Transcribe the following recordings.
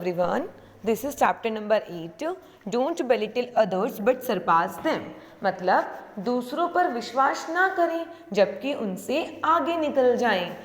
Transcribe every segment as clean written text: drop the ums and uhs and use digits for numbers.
Everyone, this is chapter number 8. Don't belittle others but surpass them. मतलब दूसरों पर विश्वास ना करें जबकि उनसे आगे निकल जाएं।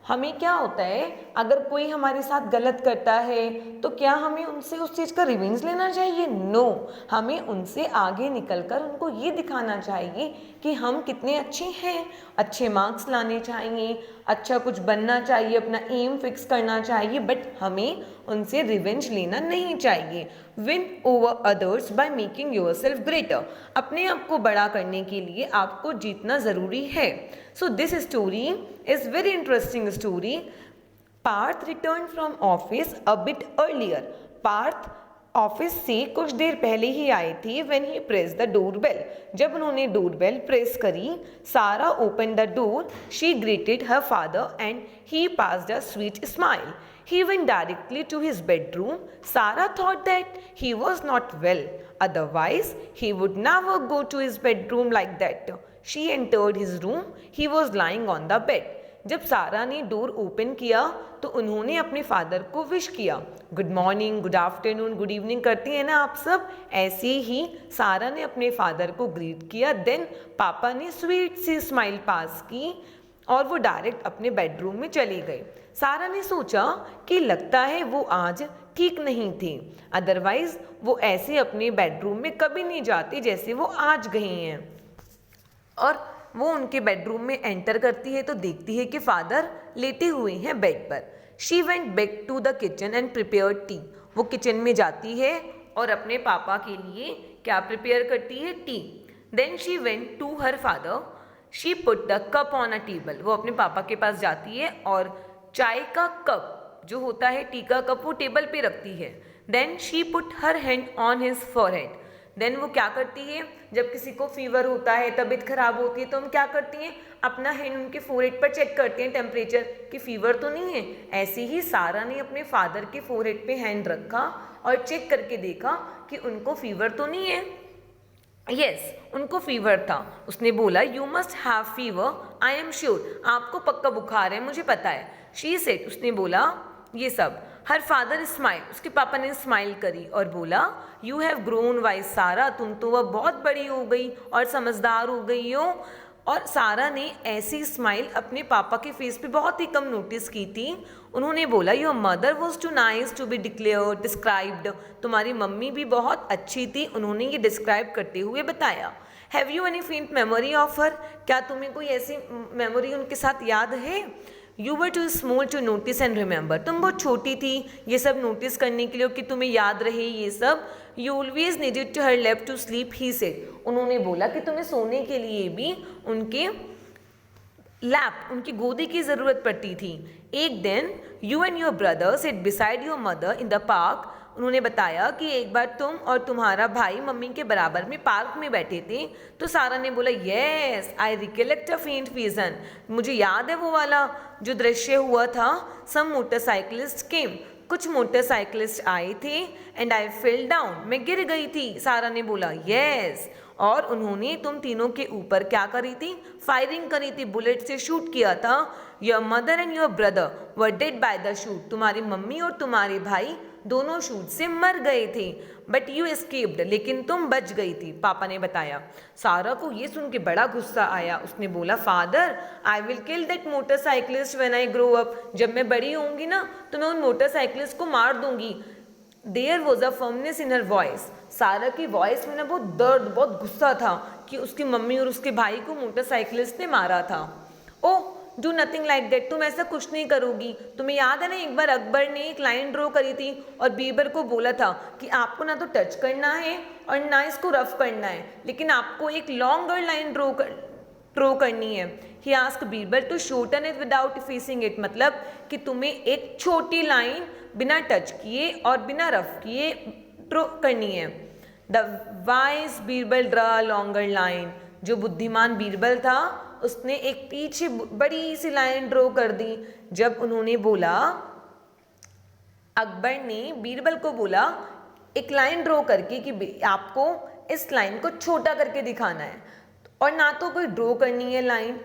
हमें क्या होता है, अगर कोई हमारे साथ गलत करता है तो क्या हमें उनसे उस चीज़ का रिवेंज लेना चाहिए? नो, हमें उनसे आगे निकलकर उनको ये दिखाना चाहिए कि हम कितने अच्छे हैं। अच्छे मार्क्स लाने चाहिए, अच्छा कुछ बनना चाहिए, अपना एम फिक्स करना चाहिए, बट हमें उनसे रिवेंज लेना नहीं चाहिए। Win over others by making yourself greater. अपने आप को बड़ा करने के लिए आपको जीतना ज़रूरी है। So this story is very interesting story. Parth return from office a bit earlier. Parth office से कुछ देर पहले ही आए थे when he press the doorbell. जब उन्होंने डोर बेल प्रेस करी, Sara open the door, she greeted her father and he passed a sweet smile. He went directly to his bedroom. Sarah thought that he was not well. Otherwise, he would never go to his bedroom like that. She entered his room. He was lying on the bed. जब सारा ने door open किया तो उन्होंने अपने father को wish किया। Good morning, good afternoon, good evening करती हैं ना आप सब, ऐसे ही सारा ने अपने फादर को ग्रीट किया। देन पापा ने स्वीट सी स्माइल पास की और वो डायरेक्ट अपने बेडरूम में चले गए। सारा ने सोचा कि लगता है वो आज ठीक नहीं थे, अदरवाइज वो ऐसे अपने बेडरूम में कभी नहीं जाती जैसे वो आज गए हैं। और वो उनके बेडरूम में एंटर करती है तो देखती है कि फादर लेटे हुए हैं बेड पर। She went back to the kitchen and prepare tea. वो किचन में जाती है और अपने पापा के लिए क्या प्रिपेयर करती है? Tea. Then she went to her father. She put the cup on a table. वो अपने पापा के पास जाती है और चाय का कप जो होता है, टी का कप, वो टेबल पे रखती है। Then she put her hand on his forehead. Then वो क्या करती है, जब किसी को फीवर होता है, तबीयत खराब होती है, तो हम क्या करती हैं, अपना हैंड उनके फोरहेड पर चेक करते हैं टेम्परेचर कि फीवर तो नहीं है। ऐसे ही सारा ने अपने फादर के फोरहेड पे हैंड रखा और चेक करके देखा कि उनको फीवर तो नहीं है। यस, उनको फीवर था। उसने बोला, you must have fever, I am sure, आपको पक्का बुखार है, मुझे पता है। शी सेड, उसने बोला ये सब। हर फादर स्माइल, उसके पापा ने स्माइल करी और बोला, यू हैव ग्रोन वाइज सारा, तुम तो वह बहुत बड़ी हो गई और समझदार हो गई हो। और सारा ने ऐसी स्माइल अपने पापा के फेस पे बहुत ही कम नोटिस की थी। उन्होंने बोला, your mother was too nice to be declared described, तुम्हारी मम्मी भी बहुत अच्छी थी, उन्होंने ये डिस्क्राइब करते हुए बताया। Have you any faint memory of her, क्या तुम्हें कोई ऐसी मेमोरी उनके साथ याद है? You were too small to notice and remember, तुम बहुत छोटी थी ये सब नोटिस करने के लिए कि तुम्हें याद रहे ये सब। You always needed to her left to sleep, he said, उन्होंने बोला कि तुम्हें सोने के लिए भी उनके लैप, उनकी गोदी की ज़रूरत पड़ती थी। एक दिन you and your brother seat beside your mother in the park, उन्होंने बताया कि एक बार तुम और तुम्हारा भाई मम्मी के बराबर में पार्क में बैठे थे। तो सारा ने बोला, येस आई रिकलेक्ट अ फेंट विजन, मुझे याद है वो वाला जो दृश्य हुआ था। सम मोटरसाइकिलिस्ट केम, कुछ मोटरसाइकिलिस्ट आए थे, एंड आई फेल डाउन, मैं गिर गई थी। सारा ने बोला, येस, और उन्होंने तुम तीनों के ऊपर क्या करी थी? फायरिंग करी थी, बुलेट से शूट किया था। Your mother and your brother were dead by the shoot, तुम्हारी मम्मी और तुम्हारे भाई दोनों शूट से मर गए थे। बट यू एस्केप्ड, लेकिन तुम बच गई थी, पापा ने बताया। सारा को ये सुन के बड़ा गुस्सा आया। उसने बोला, father I will kill that motorcyclist when I grow up, जब मैं बड़ी होंगी ना तो मैं उन मोटरसाइकिलिस्ट को मार दूंगी। There was a firmness in her voice, Sara की वॉइस में ना बहुत दर्द, बहुत गुस्सा था कि उसकी मम्मी और उसके भाई को मोटरसाइकिलिस्ट ने मारा था। ओ डू नथिंग लाइक दैट, तुम ऐसा कुछ नहीं करोगी। तुम्हें याद है ना, एक बार अकबर ने एक लाइन ड्रॉ करी थी और बीरबल को बोला था कि आपको ना तो टच करना है और ना इसको रफ करना है, लेकिन आपको एक लॉन्गर लाइन ड्रॉ करनी है। He ask Birbal to shorten it without facing it, मतलब कि तुम्हें एक छोटी लाइन बिना टच किए और बिना रफ किए ड्रॉ करनी है। The wise Birbal draw longer line, जो बुद्धिमान बीरबल था उसने एक पीछे बड़ी सी लाइन ड्रॉ कर दी। जब उन्होंने बोला, अकबर ने बीरबल को बोला एक लाइन ड्रॉ करके कि आपको इस लाइन को छोटा करके दिखाना है, और ना तो कोई ड्रॉ करनी है लाइन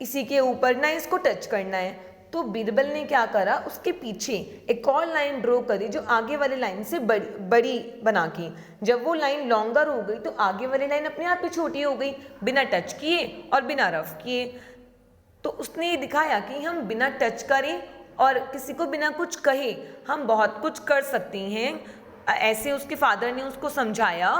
इसी के ऊपर, ना इसको टच करना है। तो बीरबल ने क्या करा, उसके पीछे एक और लाइन ड्रॉ करी जो आगे वाली लाइन से बड़ी बना के। जब वो लाइन लॉन्गर हो गई तो आगे वाली लाइन अपने आप ही छोटी हो गई, बिना टच किए और बिना रफ किए। तो उसने ये दिखाया कि हम बिना टच करें और किसी को बिना कुछ कहे हम बहुत कुछ कर सकते हैं। ऐसे उसके फादर ने उसको समझाया।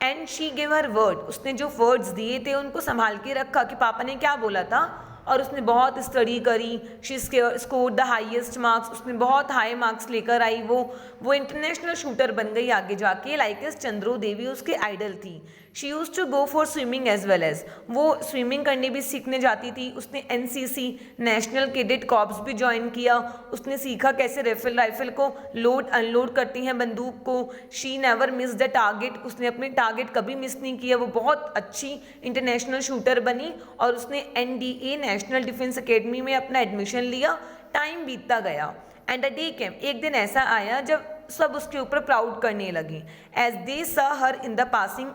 And she give her word, उसने जो वर्ड्स दिए थे उनको संभाल के रखा कि पापा ने क्या बोला था, और उसने बहुत स्टडी करी। She score the highest marks, उसने बहुत हाई मार्क्स लेकर आई। वो इंटरनेशनल शूटर बन गई आगे जाके, लाइक एस चंद्रो देवी उसकी आइडल थी। She use to go for swimming as well as, वो स्विमिंग करने भी सीखने जाती थी। उसने एनसीसी नेशनल कैडेट कॉर्प्स भी ज्वाइन किया। उसने सीखा कैसे राइफल को लोड अनलोड करती हैं बंदूक को। She never miss the target, उसने अपने टारगेट कभी मिस नहीं किया। वो बहुत अच्छी इंटरनेशनल शूटर बनी और उसने एनडीए नेशनल डिफेंस एकेडमी में अपना एडमिशन लिया। टाइम बीतता गया एंड अ डे केम, एक दिन ऐसा आया जब सब उसके ऊपर प्राउड करने लगे। As they saw her in the passing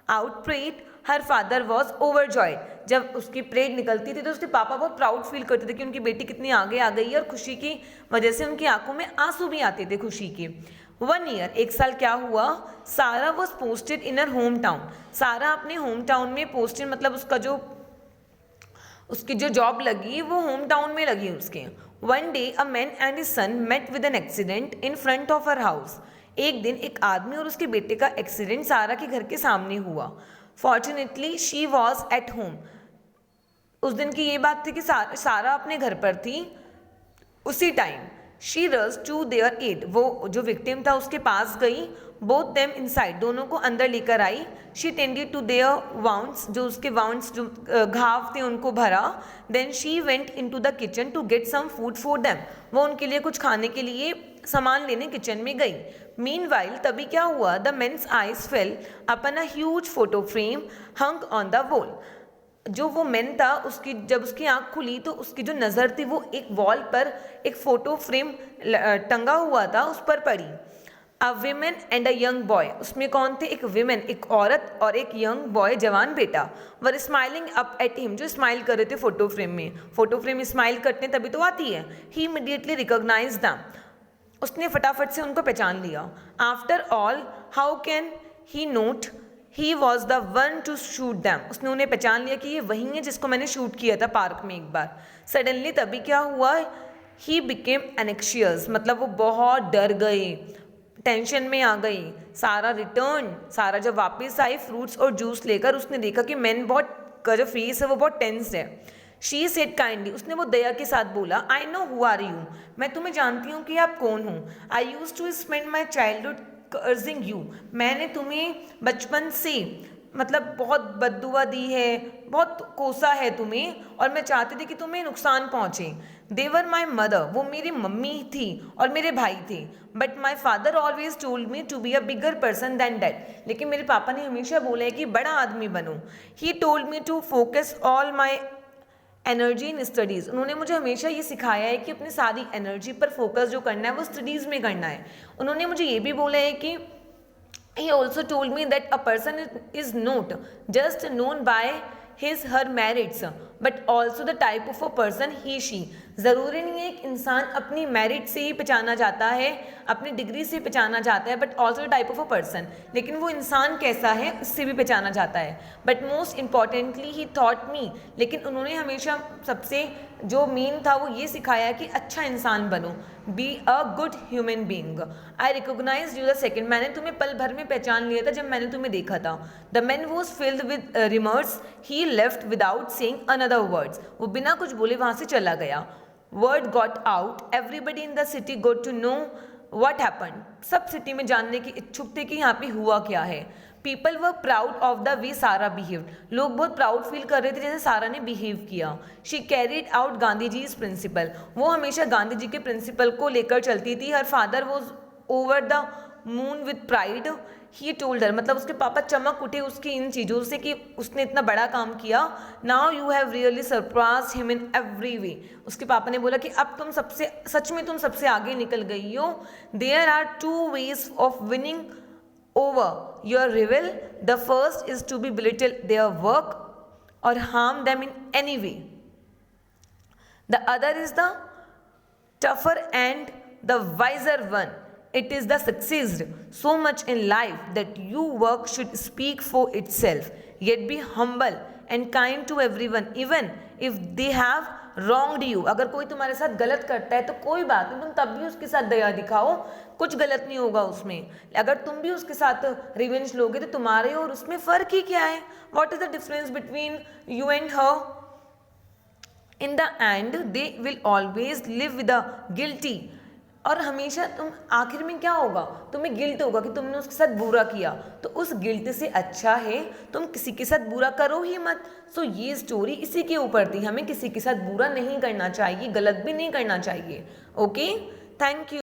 out parade, her father was overjoyed. जब उसकी परेड निकलती थी तो उसके पापा बहुत प्राउड फील करते थे कि उनकी बेटी कितनी आगे आ गई है, और खुशी की वजह से उनकी आंखों में आंसू भी आते थे खुशी के। 1 ईयर, एक साल क्या हुआ, सारा was posted in her home town. सारा अपने होम टाउन में पोस्टेड, मतलब उसकी जो जॉब लगी वो होम टाउन में लगी उसके। One day a man and his son met with an accident in front of her house. एक दिन एक आदमी और उसके बेटे का एक्सीडेंट सारा के घर के सामने हुआ। Fortunately she was at home. उस दिन की ये बात थी कि सारा अपने घर पर थी उसी टाइम। शी रस टू देयर एड, वो जो विक्टिम था उसके पास गई। बोथ देम इनसाइड, दोनों को अंदर लेकर आई। She tended to their wounds, जो उसके वाउंड्स जो घाव थे उनको भरा। Then she went into the kitchen to get some food for them, वो उनके लिए कुछ खाने के लिए सामान लेने किचन में गई। मीनवाइल, तभी क्या हुआ, the man's eyes fell upon a huge photo frame hung on the wall. जो वो मेन था उसकी जब उसकी आंख खुली तो उसकी जो नज़र थी वो एक वॉल पर एक फोटो फ्रेम टंगा हुआ था उस पर पड़ी। A women and a young boy, उसमें कौन थे, एक विमेन एक औरत और एक यंग बॉय जवान बेटा। वर स्माइलिंग अप एट हिम, जो स्माइल कर रहे थे फोटो फ्रेम में। फोटो फ्रेम स्माइल करते हैं तभी तो आती है। ही इमीडिएटली रिकॉग्नाइज दैम, उसने फटाफट से उनको पहचान लिया। After all how can he note he was the one two shoot them, उसने उन्हें पहचान लिया कि ये वही है जिसको मैंने शूट किया था पार्क में एक बार। सडनली तभी क्या हुआ, ही बिकेम एनेक्शियस, मतलब वो बहुत डर गए, टेंशन में आ गई। सारा रिटर्न, सारा जब वापस आई फ्रूट्स और जूस लेकर, उसने देखा कि मैन का जो फेस है वो बहुत टेंस है। शी सेड काइंडली, उसने वो दया के साथ बोला, I know who are you, मैं तुम्हें जानती हूँ कि आप कौन हो। I use to spend my childhood cursing you, मैंने तुम्हें बचपन से मतलब बहुत बद्दुआ दी है, बहुत कोसा है तुम्हें, और मैं चाहती थी कि तुम्हें नुकसान पहुँचे। देवर माई मदर, वो मेरी मम्मी थी और मेरे भाई थे। But my father always told me to be a bigger person than that, लेकिन मेरे पापा ने हमेशा बोला है कि बड़ा आदमी बनो। He told me to focus all my energy in studies, उन्होंने मुझे हमेशा ये सिखाया है कि अपनी सारी एनर्जी पर फोकस जो करना है वो स्टडीज़ में करना है। उन्होंने मुझे ये भी बोला है कि he also told me that a person is not just known by his her merits but also the type of a person he she, ज़रूरी नहीं है एक इंसान अपनी मेरिट से ही पहचाना जाता है, अपनी डिग्री से पहचाना जाता है, but also type of a person, लेकिन वो इंसान कैसा है उससे भी पहचाना जाता है। But most importantly he thought me, लेकिन उन्होंने हमेशा सबसे जो मेन था वो ये सिखाया कि अच्छा इंसान बनो, be a good human being. I recognise you the second, मैंने तुम्हें पल भर में पहचान लिया था जब मैंने तुम्हें देखा था। The man was filled with remorse, he left without saying another words, वो बिना कुछ बोले वहाँ से चला गया। Word got out, everybody in the city got to know what happened, सब सिटी में जानने की इच्छुक थे कि यहाँ पे हुआ क्या है। People were proud of the way Sara behaved, लोग बहुत प्राउड फील कर रहे थे जैसे सारा ने बिहेव किया। She carried out Gandhi ji principle, वो हमेशा गांधी जी के प्रिंसिपल को लेकर चलती थी। Her father was over the moon with pride, he told her, मतलब उसके पापा चमक उठे उसकी इन चीज़ों से कि उसने इतना बड़ा काम किया। Now you have really surprised him in every way, उसके पापा ने बोला कि अब तुम सबसे सच में तुम सबसे आगे निकल गई हो। There are 2 ways of winning over your reveal, the first is to be belittle their work और harm them in any way, the other is the tougher and the wiser one. It is the succeeded so much in life that your work should speak for itself. Yet be humble and kind to everyone, even if they have wronged you. अगर कोई तुम्हारे साथ गलत करता है तो कोई बात नहीं, तुम तब भी उसके साथ दया दिखाओ, कुछ गलत नहीं होगा उसमें. अगर तुम भी उसके साथ रिवेंज लोगे तो तुम्हारे और उसमें फ़र्क ही क्या है? What is the difference between you and her? In the end they will always live with the guilty. और हमेशा तुम आखिर में क्या होगा, तुम्हें गिल्ट होगा कि तुमने उसके साथ बुरा किया, तो उस गिल्ट से अच्छा है तुम किसी के साथ बुरा करो ही मत. सो ये स्टोरी इसी के ऊपर थी, हमें किसी के साथ बुरा नहीं करना चाहिए, गलत भी नहीं करना चाहिए. Okay, thank you.